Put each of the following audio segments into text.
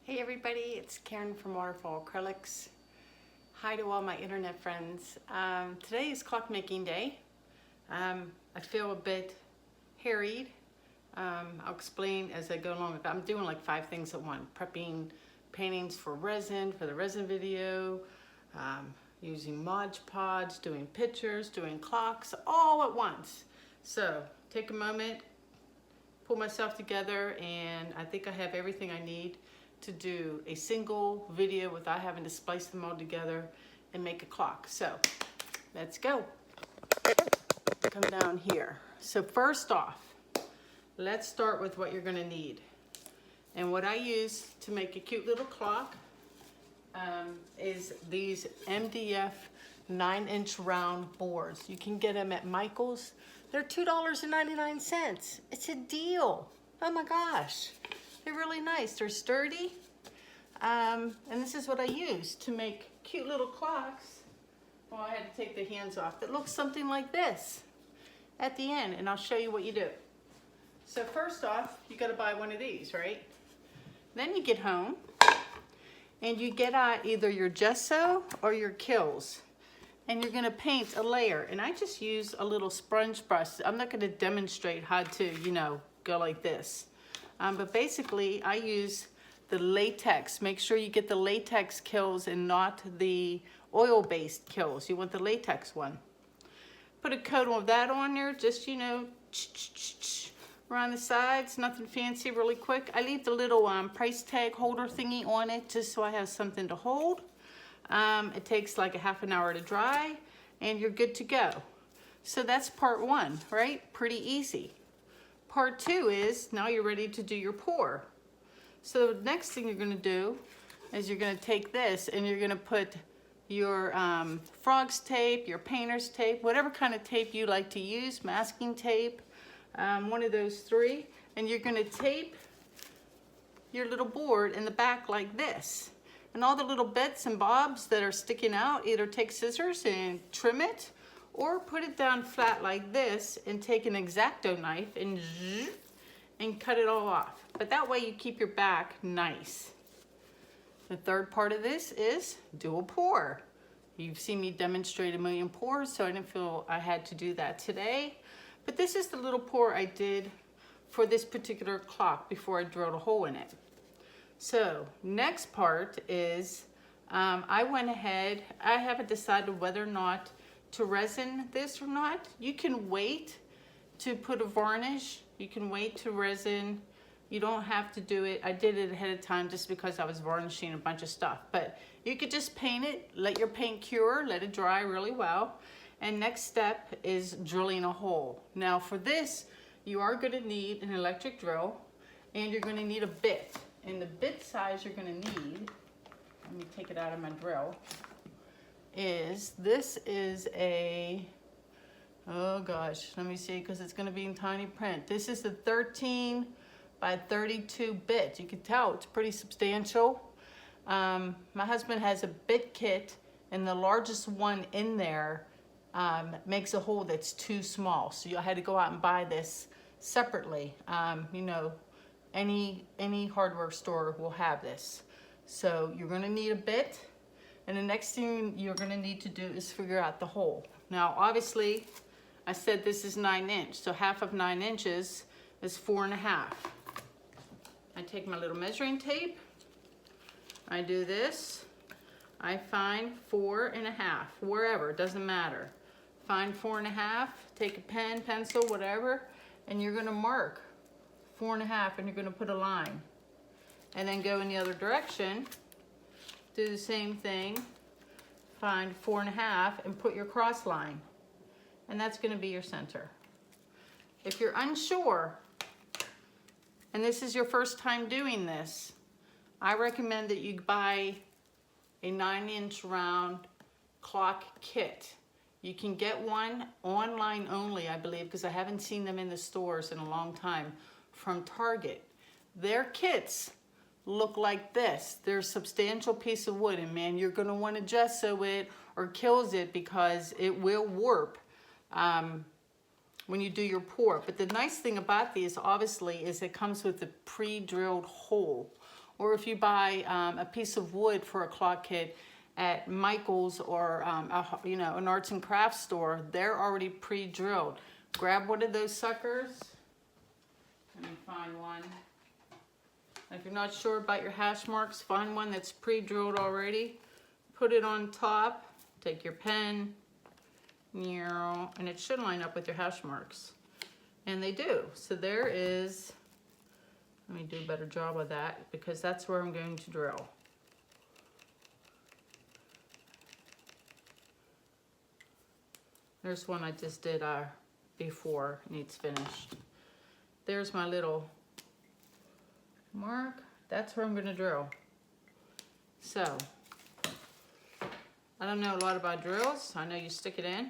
Hey everybody, it's Karen from Waterfall Acrylics. Hi to all my internet friends. Today is clockmaking day. I feel a bit harried. I'll explain as I go along. I'm doing like 5 things at once. Prepping paintings for the resin video, using Mod Podge, doing pictures, doing clocks, all at once. So take a moment, pull myself together, and I think I have everything I need to do a single video without having to splice them all together and make a clock. So let's go. Come down here. So first off, let's start with what you're going to need. And what I use to make a cute little clock is these MDF 9-inch round boards. You can get them at Michael's. They're $2.99. It's a deal. Oh my gosh. They're really nice. They're sturdy. And this is what I use to make cute little clocks. Well, I had to take the hands off. That looks something like this at the end, and I'll show you what you do. So first off, you got to buy one of these, right? Then you get home and you get out either your gesso or your Kills, and you're going to paint a layer. And I just use a little sponge brush. I'm not going to demonstrate how to, go like this. But basically, I use the latex. Make sure you get the latex Kills and not the oil-based Kills. You want the latex one. Put a coat of that on there, just, around the sides, nothing fancy, really quick. I leave the little price tag holder thingy on it just so I have something to hold. It takes like a half an hour to dry, and you're good to go. So that's part 1, right? Pretty easy. Part 2 is now you're ready to do your pour. So the next thing you're going to do is you're going to take this and you're going to put your frog's tape, your painter's tape, whatever kind of tape you like to use, masking tape, one of those 3, and you're going to tape your little board in the back like this. And all the little bits and bobs that are sticking out, either take scissors and trim it, or put it down flat like this and take an X-Acto knife and cut it all off. But that way you keep your back nice. The third part of this is do a pour. You've seen me demonstrate a million pours, so I didn't feel I had to do that today. But this is the little pour I did for this particular clock before I drilled a hole in it. So next part is I went ahead, I haven't decided whether or not to resin this or not. You can wait to put a varnish. You can wait to resin. You don't have to do it. I did it ahead of time just because I was varnishing a bunch of stuff. But you could just paint it, let your paint cure, let it dry really well. And next step is drilling a hole. Now for this, you are going to need an electric drill, and you're going to need a bit. And the bit size you're going to need, let me take it out of my drill, this is a, oh gosh, let me see, because it's going to be in tiny print. This is the 13 by 32 bit. You can tell it's pretty substantial. My husband has a bit kit, and the largest one in there makes a hole that's too small. So I had to go out and buy this separately. Any hardware store will have this. So you're going to need a bit. And the next thing you're going to need to do is figure out the hole. Now, obviously, I said this is 9-inch. So half of 9 inches is 4.5. I take my little measuring tape. I do this. I find 4.5, wherever, it doesn't matter. Find 4.5, take a pen, pencil, whatever, and you're going to mark 4.5, and you're going to put a line. And then go in the other direction. Do the same thing, find 4.5 and put your cross line, and that's going to be your center. If you're unsure, and this is your first time doing this, I recommend that you buy a 9-inch round clock kit. You can get one online only, I believe, because I haven't seen them in the stores in a long time, from Target. Their kits look like this. They're a substantial piece of wood, and man, you're going to want to gesso it or Kills it because it will warp when you do your pour. But the nice thing about these, obviously, is it comes with a pre-drilled hole or if you buy a piece of wood for a clock kit at Michael's or you know, an arts and crafts store, they're already pre-drilled. Grab one of those suckers. Let me find one. If you're not sure about your hash marks, find one that's pre-drilled already. Put it on top. Take your pen, and it should line up with your hash marks. And they do. So there is, let me do a better job of that because that's where I'm going to drill. There's one I just did before, needs finished. There's my little mark. That's where I'm going to drill. So, I don't know a lot about drills. I know you stick it in,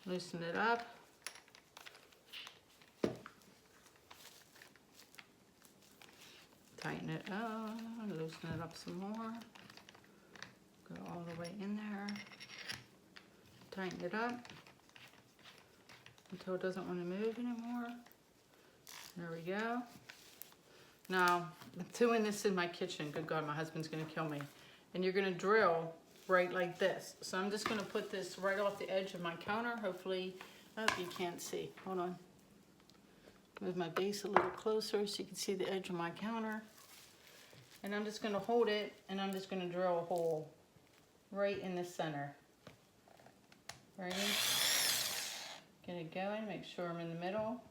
loosen it up. Tighten it up, loosen it up some more. Go all the way in there. Tighten it up until it doesn't want to move anymore. There we go. Now, I'm doing this in my kitchen. Good God, my husband's going to kill me. And you're going to drill right like this. So I'm just going to put this right off the edge of my counter. Hopefully, oh, you can't see. Hold on. Move my base a little closer so you can see the edge of my counter. And I'm just going to hold it, and I'm just going to drill a hole right in the center. Ready? Get it going. Make sure I'm in the middle.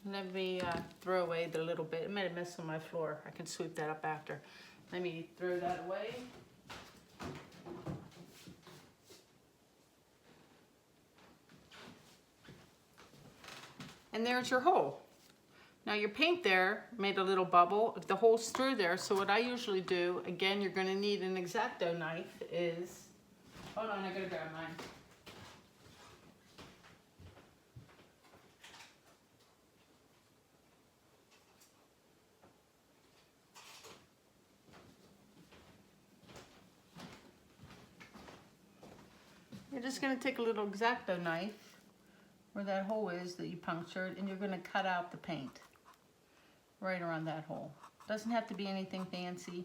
Let me throw away the little bit. It made a mess on my floor. I can sweep that up after. Let me throw that away. And there's your hole. Now your paint there made a little bubble. If the hole's through there, so what I usually do, again, you're going to need an X-Acto knife is, hold on, I gotta grab mine. You're just going to take a little X-Acto knife where that hole is that you punctured, and you're going to cut out the paint right around that hole. Doesn't have to be anything fancy.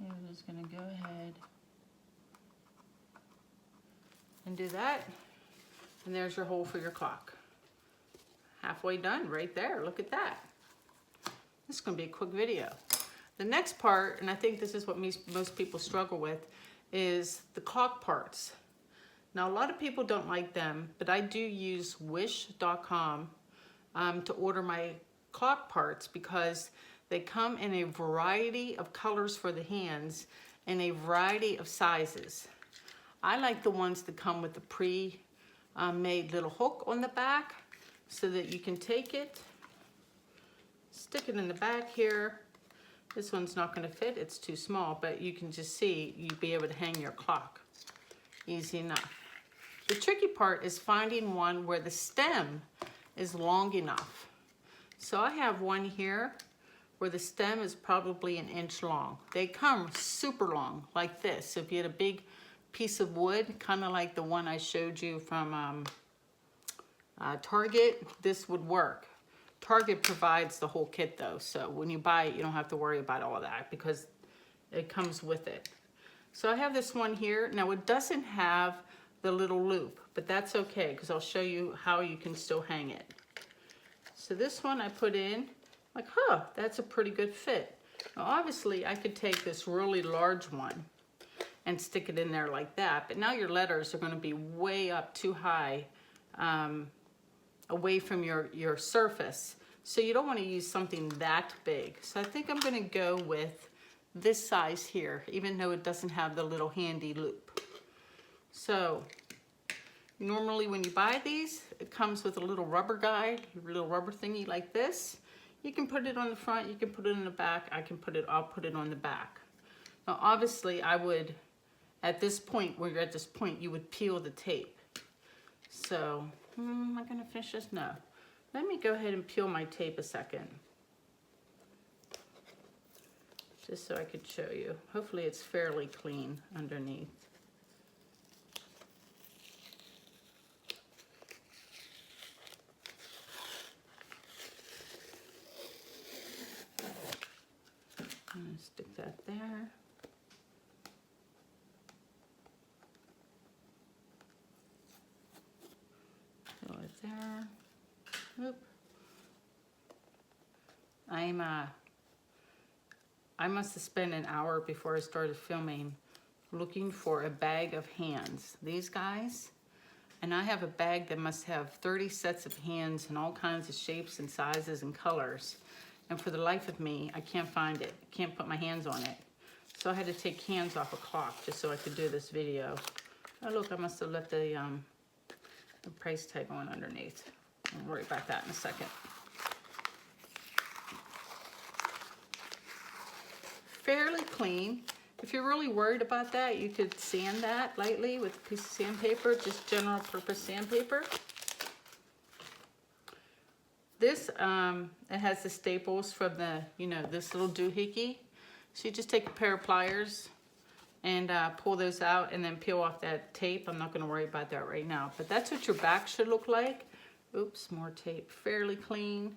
You're just going to go ahead and do that, and there's your hole for your clock. Halfway done right there. Look at that. This is going to be a quick video. The next part, and I think this is what most people struggle with, is the clock parts. Now, a lot of people don't like them, but I do use wish.com to order my clock parts because they come in a variety of colors for the hands and a variety of sizes. I like the ones that come with the pre-made little hook on the back so that you can take it, stick it in the back here. This one's not going to fit, it's too small, but you can just see you'd be able to hang your clock. Easy enough. The tricky part is finding one where the stem is long enough. So I have one here where the stem is probably 1 inch long. They come super long, like this. So if you had a big piece of wood, kind of like the one I showed you from Target, this would work. Target provides the whole kit though, so when you buy it, you don't have to worry about all that because it comes with it. So I have this one here. Now it doesn't have the little loop, but that's okay because I'll show you how you can still hang it. So this one I put in, like, huh, that's a pretty good fit. Now obviously I could take this really large one and stick it in there like that, but now your letters are going to be way up too high away from your surface. So you don't want to use something that big. So I think I'm going to go with this size here, even though it doesn't have the little handy loop. So normally when you buy these, it comes with a little rubber guide, a little rubber thingy like this. You can put it on the front, you can put it in the back. I'll put it on the back. Now obviously I would at this point, where you're at this point, you would peel the tape. So, am I gonna finish this? No. Let me go ahead and peel my tape a second. Just so I could show you. Hopefully it's fairly clean underneath. I'm gonna stick that there. Peel it there. Oop. I must have spent an hour before I started filming looking for a bag of hands. These guys, and I have a bag that must have 30 sets of hands in all kinds of shapes and sizes and colors. And for the life of me, I can't find it. I can't put my hands on it. So I had to take hands off a clock just so I could do this video. Oh look, I must have left the price tag on underneath. I'll worry about that in a second. Fairly clean. If you're really worried about that, you could sand that lightly with a piece of sandpaper, just general purpose sandpaper. This, it has the staples from the, this little doohickey. So you just take a pair of pliers and pull those out and then peel off that tape. I'm not gonna worry about that right now, but that's what your back should look like. Oops, more tape, fairly clean.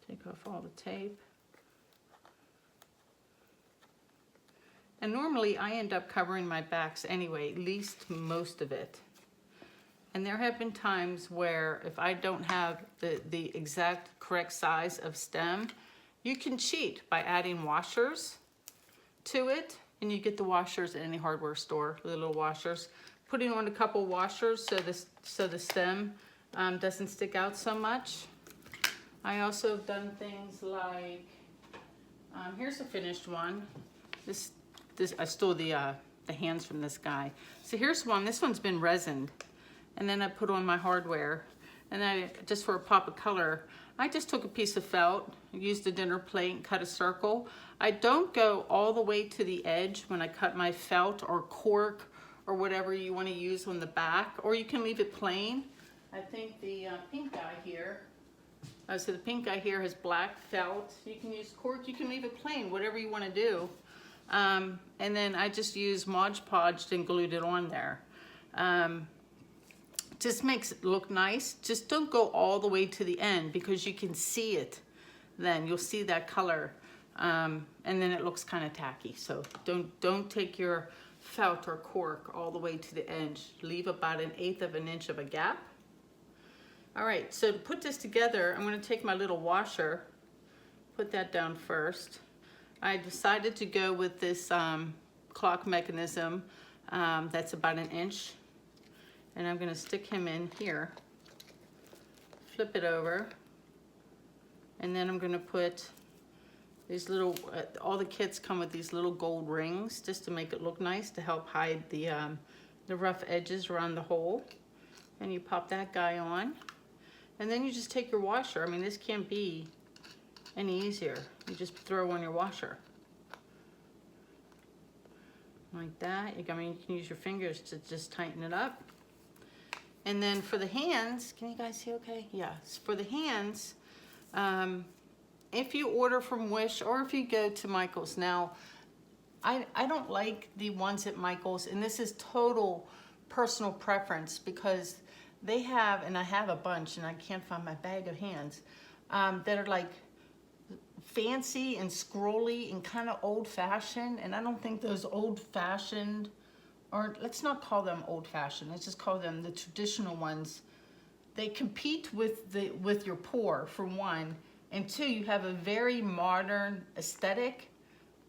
Take off all the tape. And normally I end up covering my backs anyway, at least most of it. And there have been times where if I don't have the exact correct size of stem, you can cheat by adding washers to it. And you get the washers at any hardware store, the little washers. Putting on a couple washers so the stem doesn't stick out so much. I also have done things like, here's a finished one. This I stole the hands from this guy. So here's one. This one's been resined, and then I put on my hardware, and then just for a pop of color, I just took a piece of felt, used a dinner plate, and cut a circle. I don't go all the way to the edge when I cut my felt or cork or whatever you want to use on the back, or you can leave it plain. I think the pink guy here. So the pink guy here has black felt. You can use cork, you can leave it plain, whatever you want to do. And then I just used Mod Podged and glued it on there. Just makes it look nice. Just don't go all the way to the end because you can see it. Then you'll see that color, and then it looks kind of tacky. So don't take your felt or cork all the way to the edge. Leave about 1/8 of an inch of a gap. All right, so to put this together, I'm going to take my little washer, put that down first. I decided to go with this clock mechanism that's about 1 inch. And I'm going to stick him in here, flip it over, and then I'm going to put these little, all the kits come with these little gold rings just to make it look nice, to help hide the rough edges around the hole. And you pop that guy on. And then you just take your washer. I mean, this can't be any easier. You just throw on your washer. Like that. I mean, you can use your fingers to just tighten it up. And then for the hands, can you guys see okay? Yeah, for the hands, if you order from Wish or if you go to Michael's. Now, I don't like the ones at Michael's, and this is total personal preference because they have, and I have a bunch, and I can't find my bag of hands, that are like fancy and scrolly and kind of old-fashioned, and I don't think those old-fashioned, or let's not call them old-fashioned, let's just call them the traditional ones. They compete with your pour, for one, and two, you have a very modern aesthetic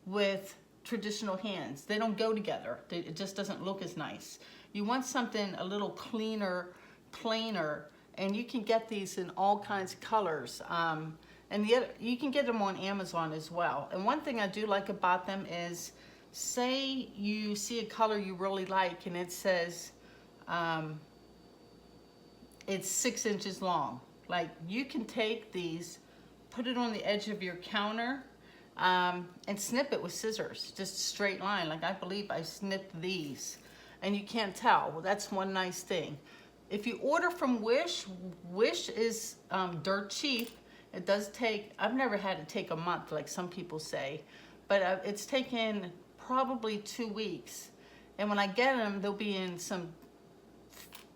with traditional hands. They don't go together. It just doesn't look as nice. You want something a little cleaner, plainer, and you can get these in all kinds of colors. And you can get them on Amazon as well. And one thing I do like about them is, say you see a color you really like and it says it's 6 inches long. Like, you can take these, put it on the edge of your counter, and snip it with scissors, just a straight line. Like I believe I snipped these, and you can't tell. Well, that's one nice thing. If you order from Wish, Wish is dirt cheap. It does take, I've never had it take a month like some people say, but it's taken probably 2 weeks. And when I get them, they'll be in some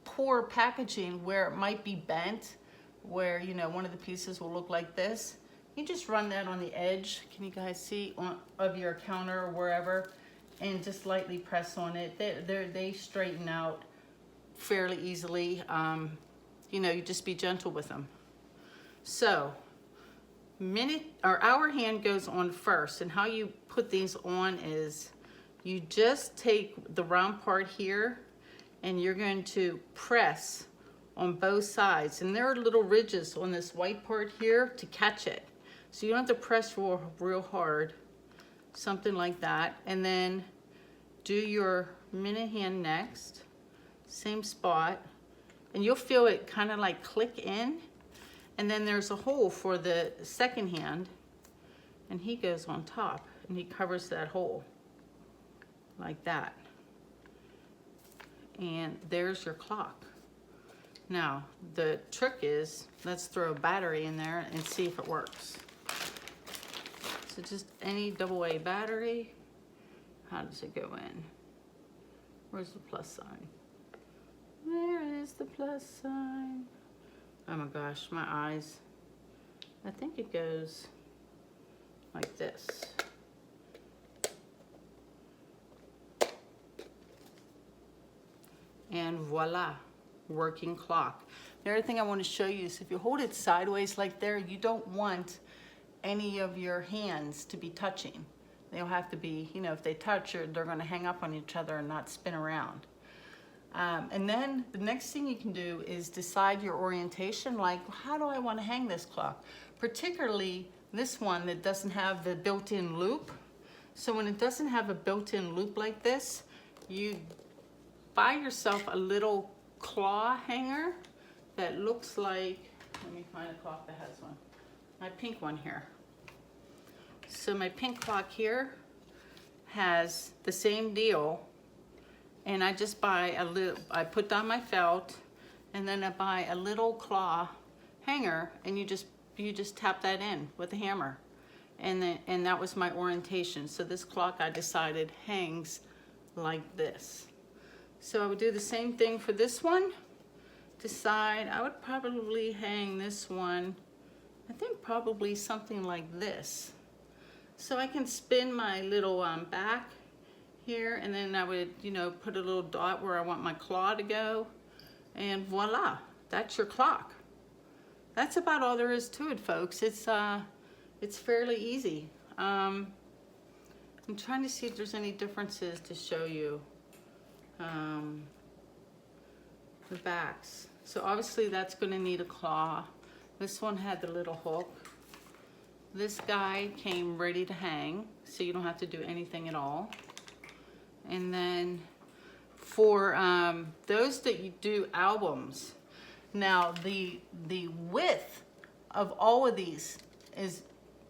poor packaging where it might be bent, where, you know, one of the pieces will look like this. You just run that on the edge, can you guys see, of your counter or wherever, and just lightly press on it. They straighten out fairly easily. You know, you just be gentle with them. So, hour hand goes on first, and how you put these on is you just take the round part here, and you're going to press on both sides. And there are little ridges on this white part here to catch it. So you don't have to press real hard, something like that. And then do your minute hand next, same spot, and you'll feel it kind of like click in. And then there's a hole for the second hand, and he goes on top, and he covers that hole like that. And there's your clock. Now, the trick is, let's throw a battery in there and see if it works. So just any AA battery. How does it go in? Where's the plus sign? There is the plus sign. Oh my gosh, my eyes. I think it goes like this. And voila, working clock. The other thing I want to show you is if you hold it sideways like there, you don't want any of your hands to be touching. They'll have to be, you know, if they touch, they're going to hang up on each other and not spin around. And then the next thing you can do is decide your orientation, like how do I want to hang this clock? Particularly this one that doesn't have the built-in loop. So when it doesn't have a built-in loop like this, you buy yourself a little claw hanger that looks like, let me find a clock that has one. My pink one here. So my pink clock here has the same deal, and I just buy a little, I put down my felt, and then I buy a little claw hanger, and you just tap that in with a hammer. And that was my orientation. So this clock, I decided, hangs like this. So I would do the same thing for this one. Decide, I would probably hang this one, I think probably something like this. So I can spin my little back here, and then I would, you know, put a little dot where I want my claw to go, and voila, that's your clock. That's about all there is to it, folks. It's fairly easy. I'm trying to see if there's any differences to show you. The backs. So obviously that's going to need a claw. This one had the little hook. This guy came ready to hang, so you don't have to do anything at all. And then for those that you do albums, now the width of all of these is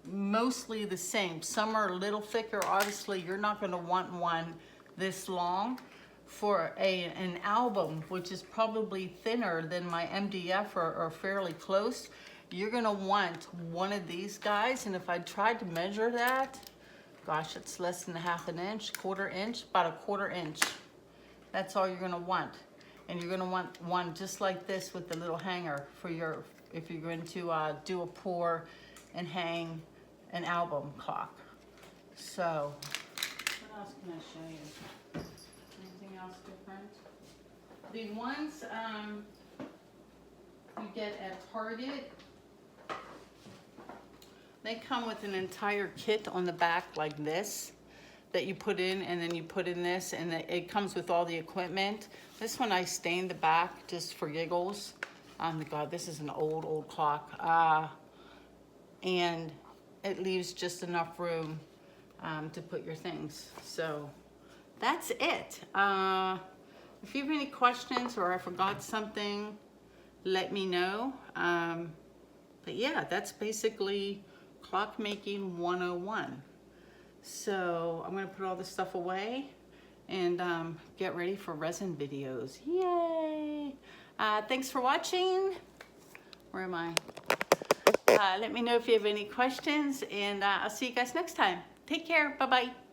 mostly the same. Some are a little thicker. Obviously you're not going to want one this long. For an album, which is probably thinner than my MDF or fairly close, you're gonna want one of these guys. And if I tried to measure that, gosh, it's less than a half an inch, quarter inch, about a quarter inch. That's all you're gonna want. And you're gonna want one just like this with the little hanger for your, if you're going to do a pour and hang an album clock. So, what else can I show you? Anything else different? The ones you get at Target, they come with an entire kit on the back like this that you put in, and then you put in this, and it comes with all the equipment. This one I stained the back just for giggles. God, this is an old clock. And it leaves just enough room to put your things. So that's it. If you have any questions or I forgot something, let me know. But yeah, that's basically Clockmaking 101. So I'm gonna put all this stuff away and get ready for resin videos. Yay! Thanks for watching. Where am I? Let me know if you have any questions, and I'll see you guys next time. Take care. Bye-bye.